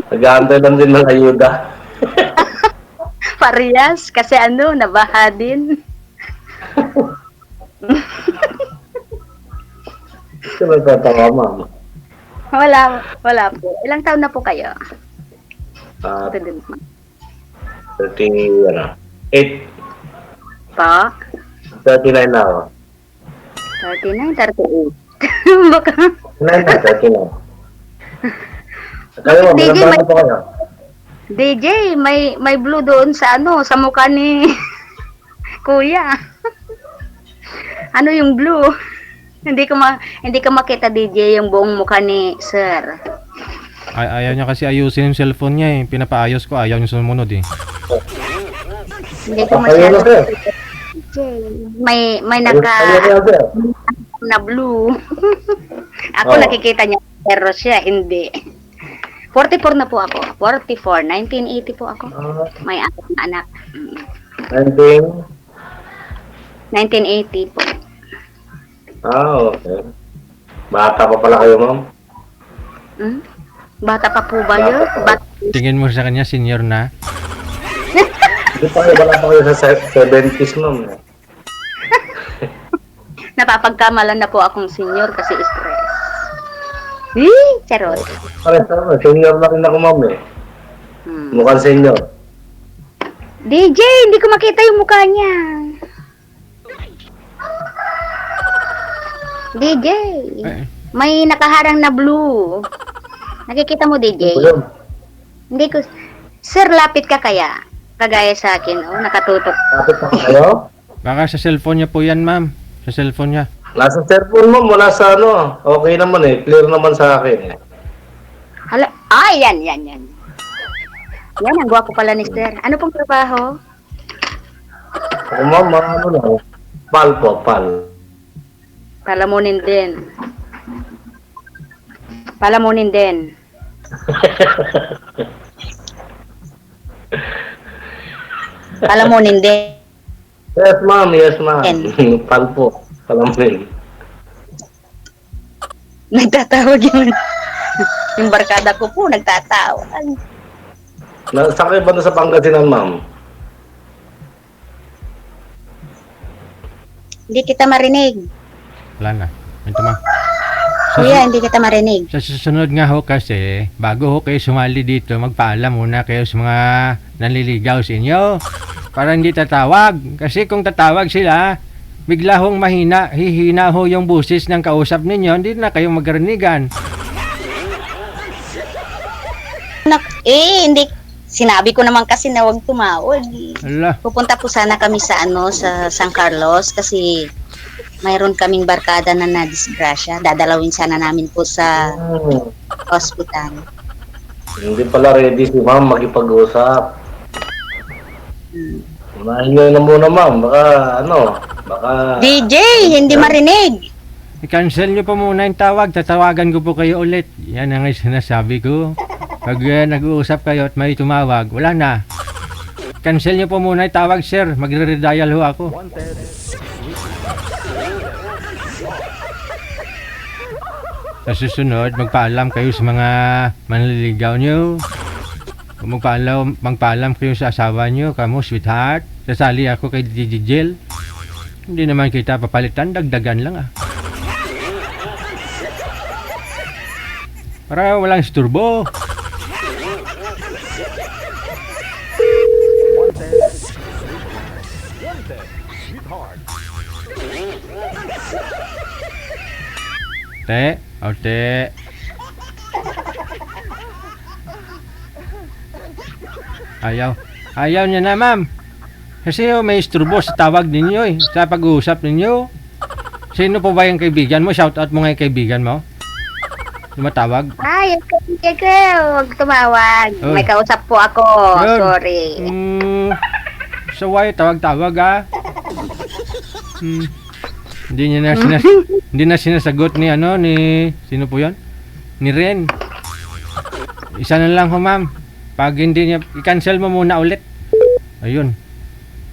Nag-aantay lang din ng ayuda. Parehas, kasi nabaha din. Ito nagtatawa, ma'am. Wala po. Ilang taon na po kayo? Ah, Ito din po. 30, 8, Pa? 39 na ako. 39, 38. Baka, 39 na, 39. Kayo, ma'am, DJ, ilang taon na po kayo? DJ, may blue doon sa sa mukha ni Kuya. Ano yung blue? Hindi ko makita DJ yung buong mukha ni Sir. Ayaw niya kasi ayusin yung cellphone niya eh. Pinapaayos ko, ayaw niya sumunod eh. Hindi ko Kayo na, masyado. sir. DJ, may Kayo na, sir. na blue. Ako Oo. nakikita niya pero siya hindi. 44 na po ako. 44. 1980 po ako. May anak. 19. 1980 po. Okay. Bata pa pala kayo, ma'am. Hmm? Bata pa po ba yun? Tingin mo sa kanya, senior na. Hindi pa kayo, wala pa kayo sa 70s, ma'am. Napapagkamalan na po akong senior kasi stress. Charot. Pares na, senior na rin ako, ma'am eh. Mukhang senior. DJ, hindi ko makita yung mukha niya. DJ, Eh, may nakaharang na blue. Nakikita mo, DJ? Ito yun. Hindi ko... Sir, lapit ka kaya? Kagaya sa akin, nakatutok. Kapit pa kayo? baka sa cellphone niya po yan, ma'am. Sa cellphone niya. Nasa cellphone mo, wala sa ano. Okay naman eh. Clear naman sa akin. Hala, yan. Yan, ang gwapo pala ni Sir. Ano pong trabaho? Ako, ma'am, mga ano lang. Pal po, pal. Palamunin din. Palamunin din. Yes, ma'am. Yes, ma'am. And? Pal po. Palamin. Nagtatawag yun. Yung barkada ko po, nagtatawag. Saan kayo ba na sa Pangasinan, ma'am? Hindi kita marinig. Wala na. Ito ma. Kuya, hindi kita marinig. Sa susunod nga ho kasi, bago ho kayo sumali dito, magpaalam muna kayo sa mga nanliligaw sa inyo. Para hindi tatawag. Kasi kung tatawag sila, bigla hong hihina ho yung busis ng kausap ninyo, hindi na kayo magarinigan. Hindi. Sinabi ko naman kasi na huwag tumawag. Ala, Pupunta po sana kami sa sa San Carlos kasi mayroon kaming barkada na nadisgrasya. Dadalawin sana namin po sa hospital. Hindi pala ready si ma'am makipag-usap. Unahin nyo na muna, ma'am. Baka... DJ, hindi marinig. i-cancel nyo po muna yung tawag, tatawagan ko po kayo ulit. Yan ang sinasabi ko. Pag nag-uusap kayo at may tumawag, wala na. Cancel nyo po muna yung tawag, sir. Magre-redial ho ako. Sa susunod, magpaalam kayo sa mga manliligaw nyo. Kung magpaalam kayo sa asawa nyo, kamo, sweetheart. Sasali ako kay DJ Jill. Hindi naman kita papalitan, dagdagan lang ah. Para walang isturbo. Te. Ayaw niya na, ma'am. Kasi may isturbo sa tawag ninyo eh. Sa pag-uusap ninyo. Sino po ba yung kaibigan mo? Shout out mo nga yung kaibigan mo. Tumatawag. Ay, huwag tumawag. Oh. May kausap po ako. Yun. Sorry. So why tawag-tawag ah? Hindi na sinasagot ni sino po 'yon? Ni Ren. Isa na lang ho, ma'am. Pag hindi niya, i-cancel mo muna ulit. Ayun.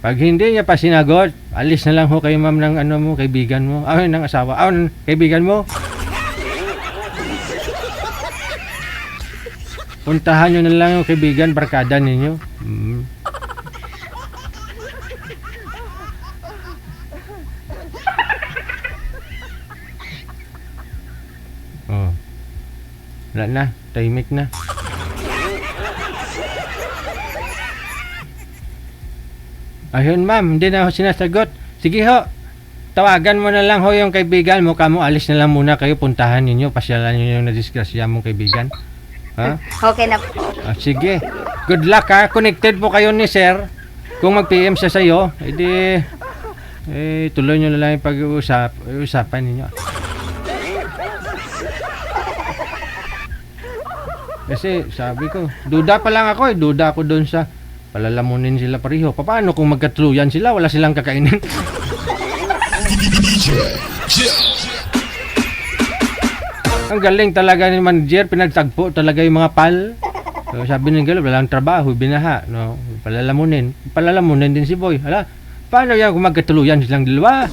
Pag hindi niya pa sinagot, alis na lang ho kayo, ma'am, ng kaibigan mo. Ng asawa. Ng kaibigan mo. Puntahan nyo na lang yung kaibigan, barkada ninyo. Oh. Wala na, tahimik na. Ayun ma'am, hindi na ako sinasagot. Sige ho, tawagan mo na lang ho yung kaibigan mo. Kamo, alis na lang muna kayo, puntahan ninyo. Pasyalan nyo yung nadisgrasya mong kaibigan. Ha? Okay na po. Sige. Good luck ha. Connected po kayo ni sir. Kung mag-PM siya sa'yo, edi tuloy nyo na lang yung pag-uusapan ninyo. Kasi sabi ko, duda pa lang ako duda ako doon sa palalamunin sila pareho. Paano kung magkatuluyan sila, wala silang kakainin? Ang galing talaga ni manager, pinagtagpo talaga yung mga pal. So, sabi ng galo, walang trabaho, binaha, no? Palalamunin din si Boy. Hala, paano yan kung magkatuluyan silang dalawa?